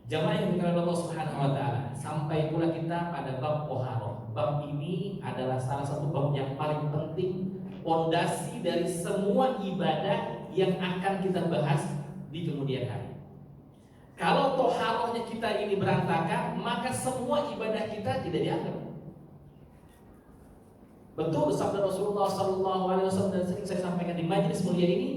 Jamaah yang dimuliakan Allah Subhanahu wa taala, sampai pula kita pada bab toharoh. Bab ini adalah salah satu bab yang paling penting, pondasi dari semua ibadah yang akan kita bahas di kemudian hari. Kalau toharohnya kita ini berantakan, maka semua ibadah kita tidak dianggap. Betul sabda Rasulullah Sallallahu Alaihi Wasallam, dan sering saya sampaikan di majelis mulia ini,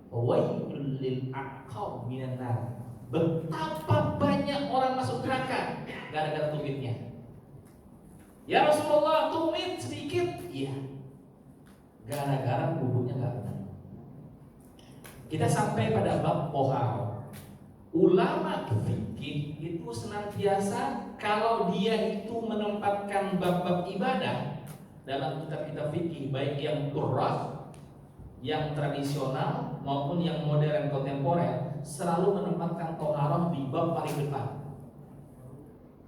wailul lil aqab minan nar. Betapa banyak orang masuk neraka gara-gara tumitnya. Ya Rasulullah, tumit sedikit. Iya, gara-gara wudhunya nggak benar. Kita sampai pada bab toharoh. Ulama fikih itu senantiasa kalau dia itu menempatkan bab-bab ibadah dalam kitab-kitab fikih, baik yang turras, yang tradisional maupun yang modern kontemporer, selalu menempatkan toharoh di bab paling depan.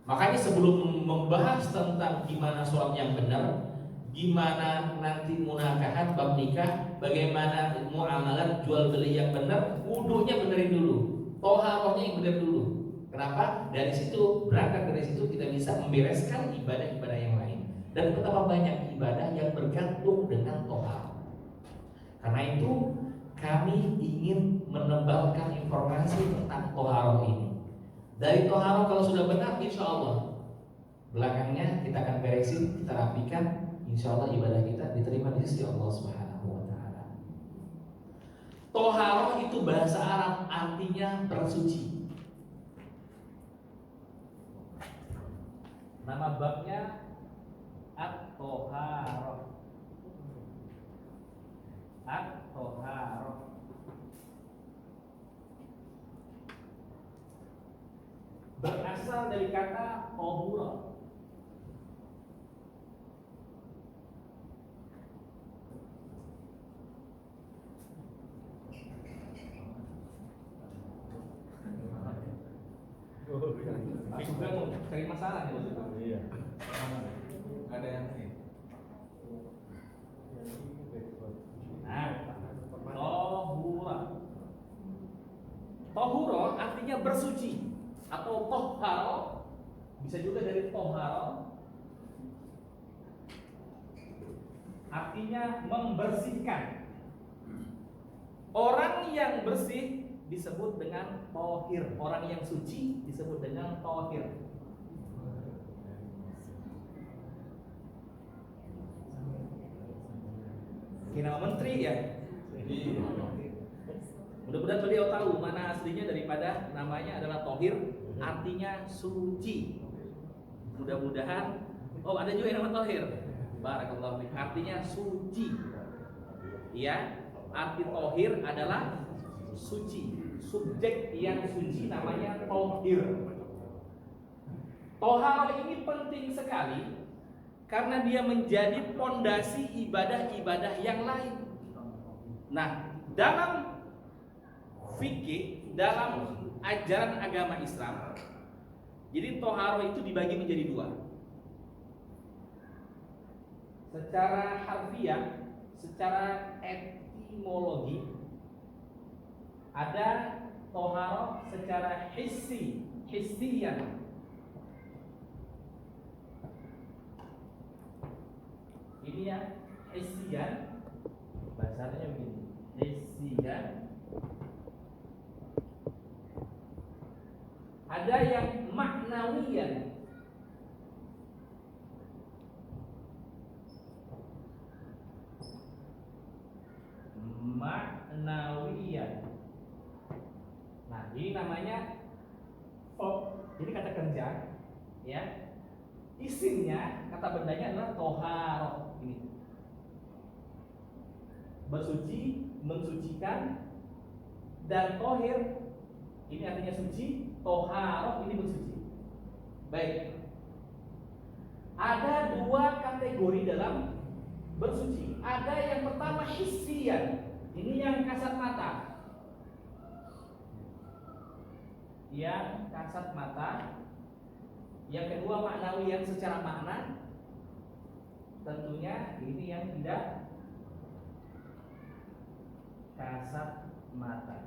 Makanya sebelum membahas tentang gimana sholat yang benar, gimana nanti munakahat bab nikah, bagaimana muamalah jual beli yang benar, wudhunya benerin dulu, toharohnya yang benar dulu. Kenapa? Dari situ, berangkat dari situ kita bisa membereskan ibadah-ibadah yang lain. Dan betapa banyak ibadah yang bergantung dengan toharoh. Karena itu kami ingin menebalkan informasi tentang toharoh ini. Dari toharoh kalau sudah benar, insya Allah belakangnya kita akan beresin, kita rapikan, insya Allah ibadah kita diterima di sisi Allah Subhanahu wa taala. Toharoh itu bahasa Arab, artinya bersuci. Nama babnya at-toharoh. At-toharoh berasal dari kata tohura. Juga mau cari masalah ya. Iya. Ada yang ini. Nah, tohura. Tohura artinya bersuci atau toharo, bisa juga dari toharo, artinya membersihkan. Orang yang bersih disebut dengan tohir, orang yang suci disebut dengan tohir. Kira menteri ya. Mudah-mudahan beliau tahu mana aslinya daripada namanya adalah tohir, artinya suci. Mudah-mudahan. Oh, ada juga yang nama tohir. Barakallahu fiik, artinya suci. Ya, arti tohir adalah suci. Subjek yang suci namanya tohir. Toharoh ini penting sekali karena dia menjadi pondasi ibadah-ibadah yang lain. Nah, dalam fikih, dalam ajaran agama Islam, jadi toharoh itu dibagi menjadi dua. Secara harfiah, secara etimologi, ada toharoh secara hissiyan. Ini ya hissiyan, bahasanya begini, hissiyan. Ada yang maknawiyan. Maknawiyan. Nah, ini namanya jadi kata kerja, ya. Isimnya, kata bendanya adalah toharoh. Ini bersuci, mensucikan, dan tohir ini artinya suci, toharoh ini bersuci. Baik. Ada dua kategori dalam bersuci. Ada yang pertama hissiyan. Ini yang kasat mata. Yang kasat mata. Yang kedua maknawiyan secara makna. Tentunya ini yang tidak kasat mata.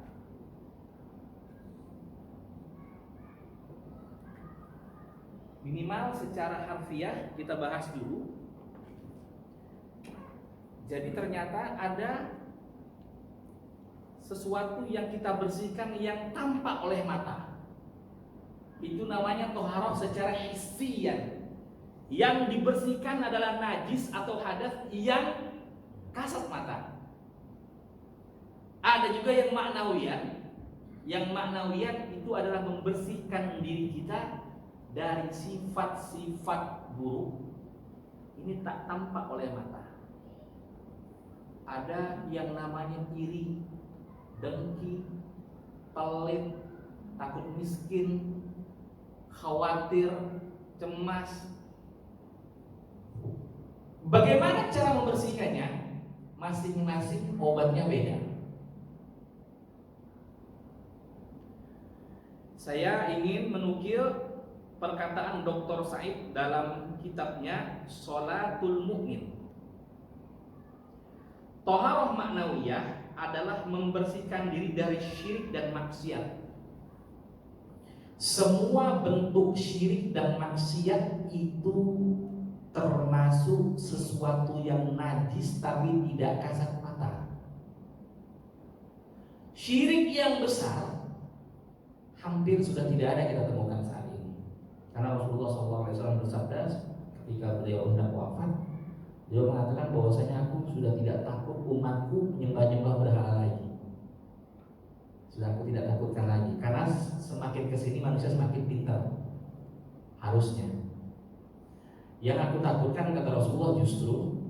Minimal secara harfiah kita bahas dulu. Jadi ternyata ada sesuatu yang kita bersihkan yang tampak oleh mata. Itu namanya toharoh secara hissiyan. Yang dibersihkan adalah najis atau hadas yang kasat mata. Ada juga yang maknawiyan. Yang maknawiyan itu adalah membersihkan diri kita dari sifat-sifat buruk. Ini tak tampak oleh mata. Ada yang namanya iri, dengki, pelit, takut miskin, khawatir, cemas. Bagaimana cara membersihkannya? Masing-masing obatnya beda. Saya ingin menukil perkataan Dr. Said dalam kitabnya Sholatul Mu'min. Toharoh maknawiyah adalah membersihkan diri dari syirik dan maksiat. Semua bentuk syirik dan maksiat itu termasuk sesuatu yang najis tapi tidak kasat mata. Syirik yang besar hampir sudah tidak ada kita temukan saat ini. Karena Rasulullah SAW bersabda ketika beliau hendak wafat, beliau mengatakan bahwasanya aku sudah tidak takut umatku menyembah-nyembah berhala lagi. Sudah aku tidak takutkan lagi. Karena semakin kesini manusia semakin pintar. Harusnya. Yang aku takutkan kata Rasulullah justru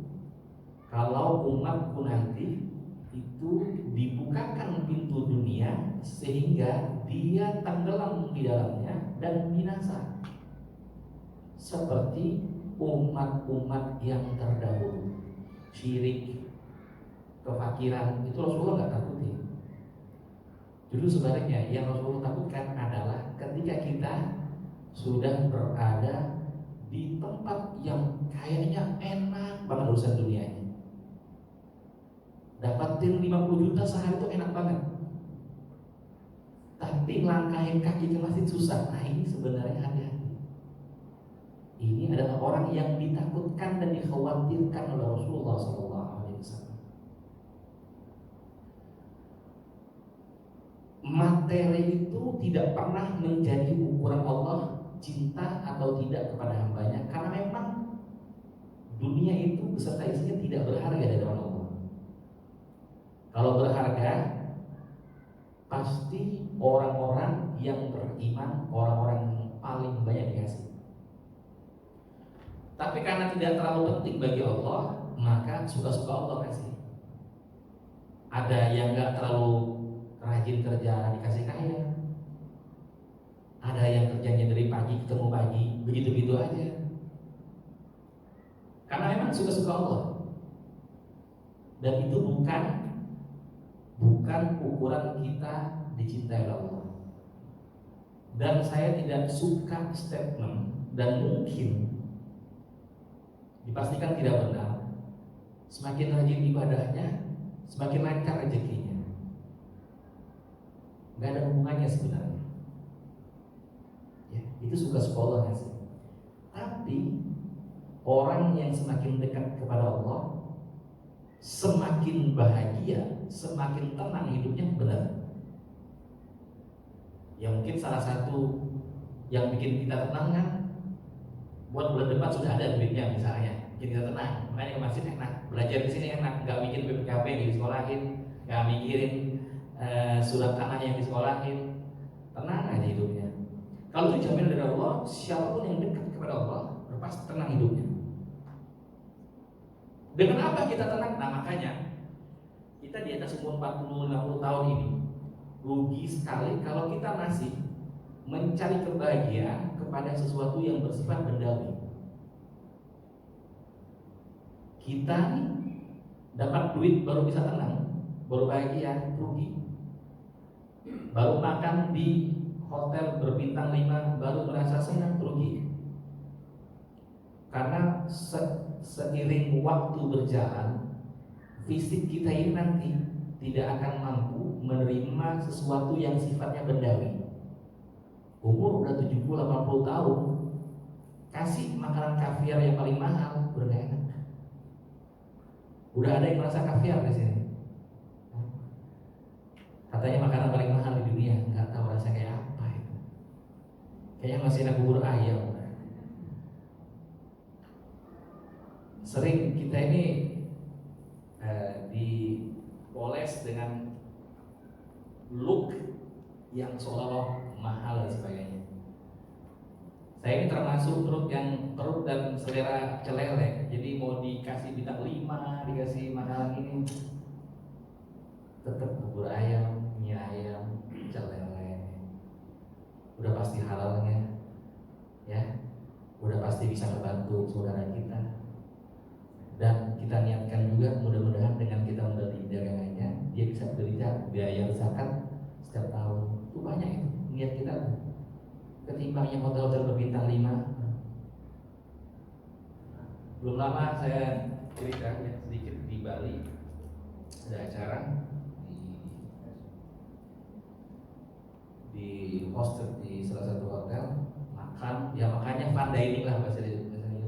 kalau umatku nanti itu dibukakan pintu dunia sehingga dia tenggelam di dalamnya dan binasa seperti umat-umat yang terdahulu. Syirik, kefakiran itu Rasulullah nggak takutin. Justru sebaliknya yang Rasulullah takutkan adalah ketika kita sudah berada di tempat yang kayaknya enak banget urusan dunianya. Dapatin 50 juta sehari itu enak banget. Tapi langkahin kaki ke masjid susah. Nah ini sebenarnya hati-hati. Ini adalah orang yang ditakutkan dan dikhawatirkan oleh Rasulullah SAW. Materi itu tidak pernah menjadi ukuran Allah cinta atau tidak kepada hambanya, karena memang dunia itu beserta isinya tidak berharga di hadapan Allah. Kalau berharga pasti orang-orang yang beriman, orang-orang yang paling banyak dikasih. Tapi karena tidak terlalu penting bagi Allah, maka suka-suka Allah kasih. Ada yang gak terlalu rajin kerja dikasih kaya. Ada yang kerjanya dari pagi ketemu pagi, begitu-begitu aja. Karena memang suka-suka Allah. Dan itu bukan ukuran kita dicintai oleh Allah. Dan saya tidak suka statement dan mungkin dipastikan tidak benar. Semakin rajin ibadahnya, semakin lancar rezekinya. Gak ada hubungannya sebenarnya. Ya, itu suka-suka Allah ngasih. Tapi orang yang semakin dekat kepada Allah, semakin bahagia, semakin tenang hidupnya, benar. Ya mungkin salah satu yang bikin kita tenang kan, buat bulan depan sudah ada duitnya misalnya, bikin kita tenang. Makanya ke masjid enak, belajar di sini enak, nggak bikin BPKB yang disekolahin, nggak mikirin surat tanah yang disekolahin, tenang aja hidupnya. Kalau itu jaminan dari Allah, siapapun yang dekat kepada Allah pasti tenang hidupnya. Dengan apa kita tenang? Nah makanya kita di atas umur 40-50 tahun ini rugi sekali kalau kita masih mencari kebahagiaan kepada sesuatu yang bersifat bendawi. Kita nih dapat duit baru bisa tenang, baru bahagia, rugi. Baru makan di hotel berbintang 5 baru merasa senang, rugi. Karena seiring waktu berjalan, fisik kita ini nanti tidak akan mampu menerima sesuatu yang sifatnya bendawi. Umur udah 70-80 tahun, kasih makanan kaviar yang paling mahal, udah gak enak. Udah ada yang merasa kaviar di sini. Katanya makanan paling mahal di dunia, nggak tahu rasanya kayak apa itu. Kayaknya masih enak bubur ayam. Sering kita ini dipoles dengan look yang seolah-olah mahal dan sebagainya. Saya ini termasuk perut dan selera celele. Jadi mau dikasih bintang 5, dikasih makanan ini, tetap bubur ayam, mie ayam, celele. Udah pasti halalnya, ya. Udah pasti bisa membantu saudara kita. Dan kita niatkan juga mudah-mudahan dengan kita membeli dagangannya, dia bisa beli biaya zakat setiap tahun. Itu banyak itu niat kita. Ketimbang yang hotel-hotel berbintang 5. Belum lama saya cerita ya, sedikit di Bali ada acara di hostel di salah satu hotel, makan ya, makanya fine dining lah bahasanya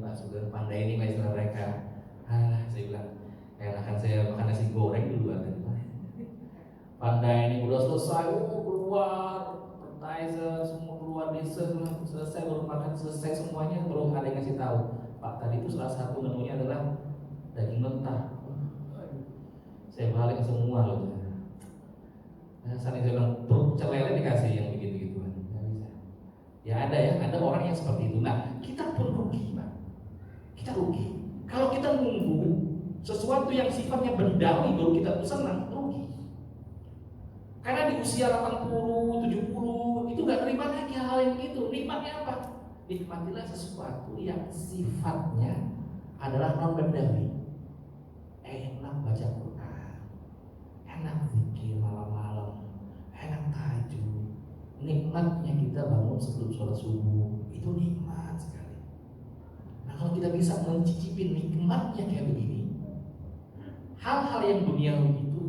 Pak Sugeng, fine dining lah istilah mereka. Saya bilang enakan saya makan nasi goreng duluan. Fine dining udah selesai, keluar appetizer semua, keluar dessert selesai, baru makan selesai semuanya, baru ada yang ngasih tahu, Pak tadi itu salah satu menunya adalah daging mentah. Saya balik semua loh. Saat itu bilang perut celele dikasih yang begitu-gituan, nggak bisa. Ya ada orang yang seperti itu. Nah kita pun rugi, Pak. Kita rugi. Kalau kita nunggu sesuatu yang sifatnya bendawi baru kita senang, rugi. Karena di usia 80, 70 itu nggak terima lagi hal yang begitu. Nikmatnya apa? Nikmatilah sesuatu yang sifatnya adalah non bendawi. Enak baca Quran, enak zikir malam-malam, enak tahajud. Nikmatnya kita bangun sebelum sholat subuh, itu nikmat sekali. Nah kalau kita bisa mencicipi nikmatnya kayak begini, hal-hal yang duniawi itu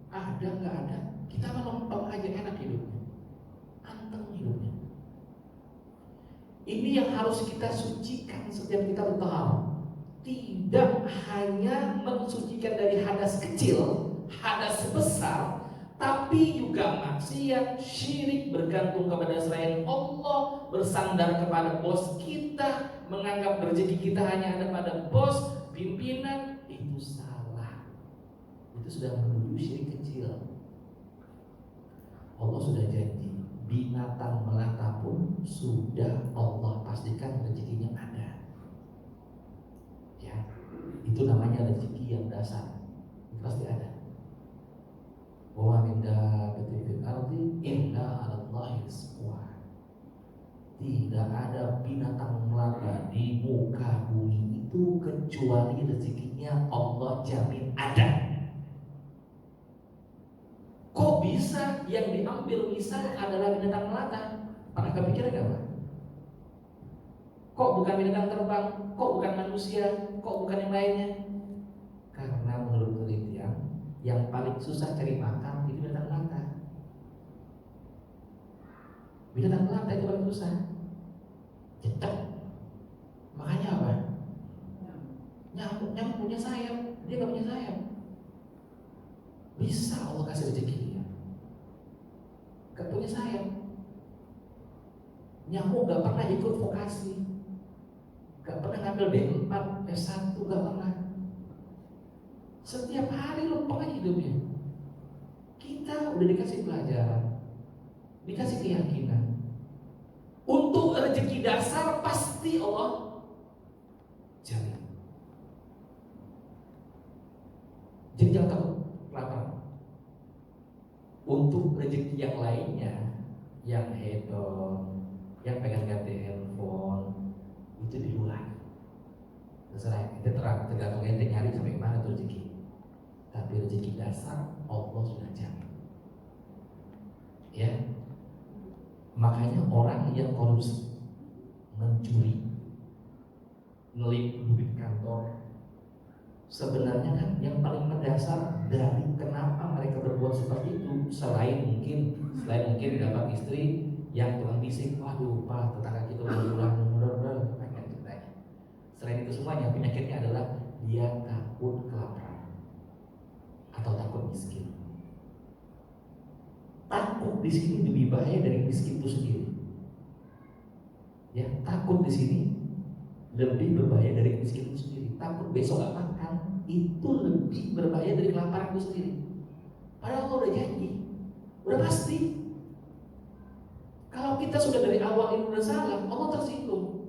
ada nggak ada, kita menumpang aja, enak hidupnya, anteng hidupnya. Ini yang harus kita sucikan setiap kita bertahan. Tidak hanya mensucikan dari hadas kecil, hadas besar, tapi juga maksiat, syirik, bergantung kepada selain Allah, bersandar kepada bos kita, menganggap rezeki kita hanya ada pada bos, pimpinan. Itu salah. Itu sudah menuju syirik kecil. Allah sudah janji, binatang melata pun sudah Allah pastikan rezekinya ada. Ya, itu namanya rezeki yang dasar, itu pasti ada. Wa min dabbatin fil ardi illa 'alallahi rizquha. Tidak ada binatang melata di muka bumi itu kecuali rezekinya Allah jamin ada. Kok bisa yang diambil misal adalah binatang melata? Pernah kepikiran gak, Pak? Kok bukan binatang terbang? Kok bukan manusia? Kok bukan yang lainnya? Karena menurut penelitian, yang paling susah cari makan itu binatang melata. Binatang melata itu paling susah. Cecek. Makanya apa? Nyamuk punya sayap, dia gak punya sayap. Bisa Allah kasih rezeki, gak punya sayap. Nyamuk gak pernah ikut vokasi, gak pernah ngambil D4, S1, gak pernah. Setiap hari lempeng aja hidupnya. Kita udah dikasih pelajaran, dikasih keyakinan. Untuk rezeki dasar pasti Allah jamin. Jadi jangan takut lapar. Untuk rezeki yang lainnya, yang hedon, yang pengen ganti handphone, itu di luar. Terserah, itu tergantung ente nyari sampai mana tuh rezeki. Tapi rezeki dasar Allah sudah jamin. Ya, makanya orang yang korupsi, mencuri, ngelip duit kantor, sebenarnya kan yang paling mendasar dari kenapa mereka berbuat seperti itu, selain mungkin dapat istri yang tukang bisik, waduh Pak, tetangga kita udah miskin. Takut di sini lebih bahaya dari miskin itu sendiri. Ya, takut di sini lebih berbahaya dari miskin itu sendiri. Takut besok gak makan itu lebih berbahaya dari kelaparan itu sendiri. Padahal Allah udah janji, udah pasti. Kalau kita sudah dari awal ini udah salah, Allah tersinggung.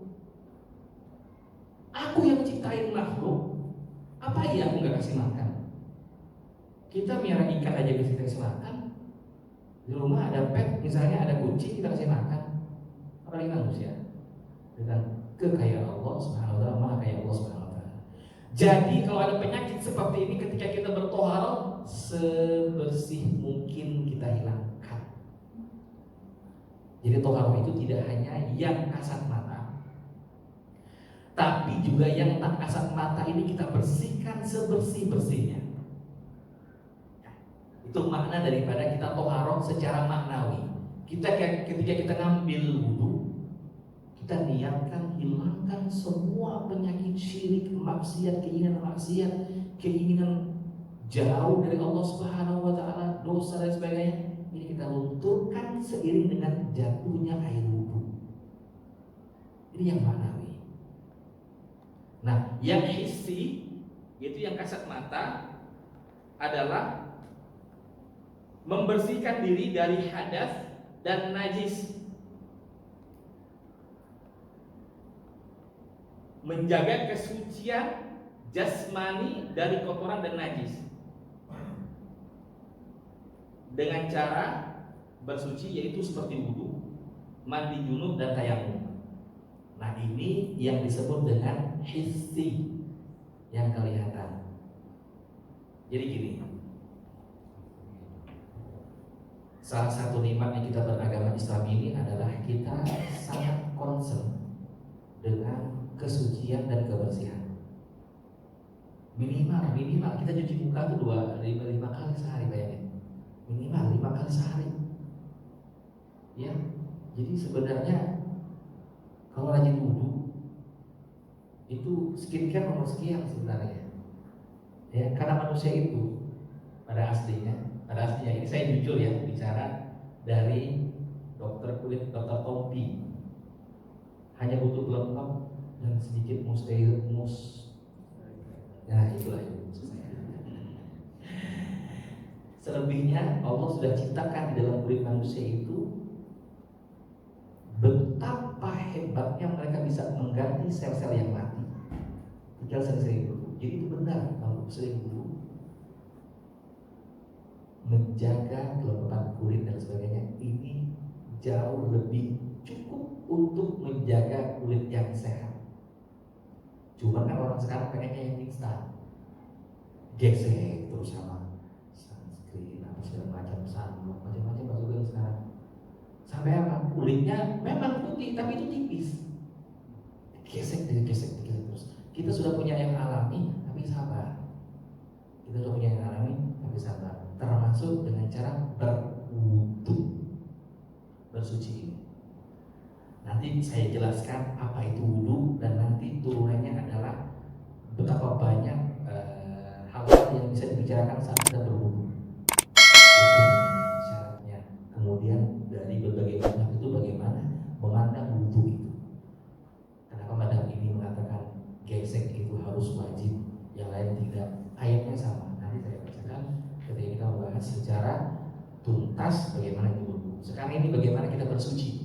Aku yang ciptain makhluk, apa iya aku gak kasih makan? Kita miara ikan aja bisa kasih makan. Di rumah ada pet, misalnya ada kucing, kita kasih makan. Apalagi manusia. Dengan kekayaan Allah Subhanahu wa taala, maha kaya Allah Subhanahu wa taala. Jadi kalau ada penyakit seperti ini ketika kita bertoharoh, sebersih mungkin kita hilangkan. Jadi toharoh itu tidak hanya yang kasat mata, tapi juga yang tak kasat mata ini kita bersihkan sebersih-bersihnya. Itu makna daripada kita toharoh secara maknawi. Ketika kita ngambil wudhu, kita niatkan hilangkan semua penyakit syirik, maksiat, keinginan jauh dari Allah Subhanahu wa taala, dosa dan sebagainya. Ini kita lunturkan seiring dengan jatuhnya air wudhu. Ini yang maknawi. Nah, yang hissi, yaitu yang kasat mata, adalah membersihkan diri dari hadas dan najis, menjaga kesucian jasmani dari kotoran dan najis dengan cara bersuci, yaitu seperti wudhu, mandi junub dan tayamum. Nah, ini yang disebut dengan hissi, yang kelihatan. Jadi gini, salah satu nikmatnya kita beragama Islam ini adalah kita sangat concern dengan kesucian dan kebersihan. Minimal kita cuci muka itu 5 kali sehari, bayangin. Minimal 5 kali sehari. Ya, jadi sebenarnya kalau rajin wudhu itu skincare nomor sekian sebenarnya. Ya, karena manusia itu pada aslinya ini saya jujur ya bicara dari dokter kulit, dokter Tompi, hanya butuh pelengkap dan sedikit nah itulah itu. Selebihnya Allah sudah ciptakan di dalam kulit manusia itu betapa hebatnya mereka bisa mengganti sel-sel yang mati. Tinggal sering-sering dulu. Jadi itu benar kalau sering dulu menjaga kelembapan kulit dan sebagainya, ini jauh lebih cukup untuk menjaga kulit yang sehat. Cuma kan orang sekarang pengennya yang instan, gesek terus sama sunscreen apa segala macam, sunblock macam-macam masukin sekarang. Sampai apa? Kulitnya memang putih tapi itu tipis. Gesek terus. Kita sudah punya yang alami tapi sabar. Termasuk dengan cara berwudu, bersuci. Nanti saya jelaskan apa itu wudu dan nanti turunannya adalah betapa banyak hal-hal yang bisa dibicarakan saat kita berwudu. Syaratnya. Kemudian dari berbagai mazhab itu bagaimana memandang wudu itu. Kenapa mazhab ini mengatakan gesek itu harus wajib, yang lain tidak? Ayatnya sama. Nanti saya bacakan ketika kita membahas secara tuntas bagaimana itu wudu. Sekarang ini bagaimana kita bersuci.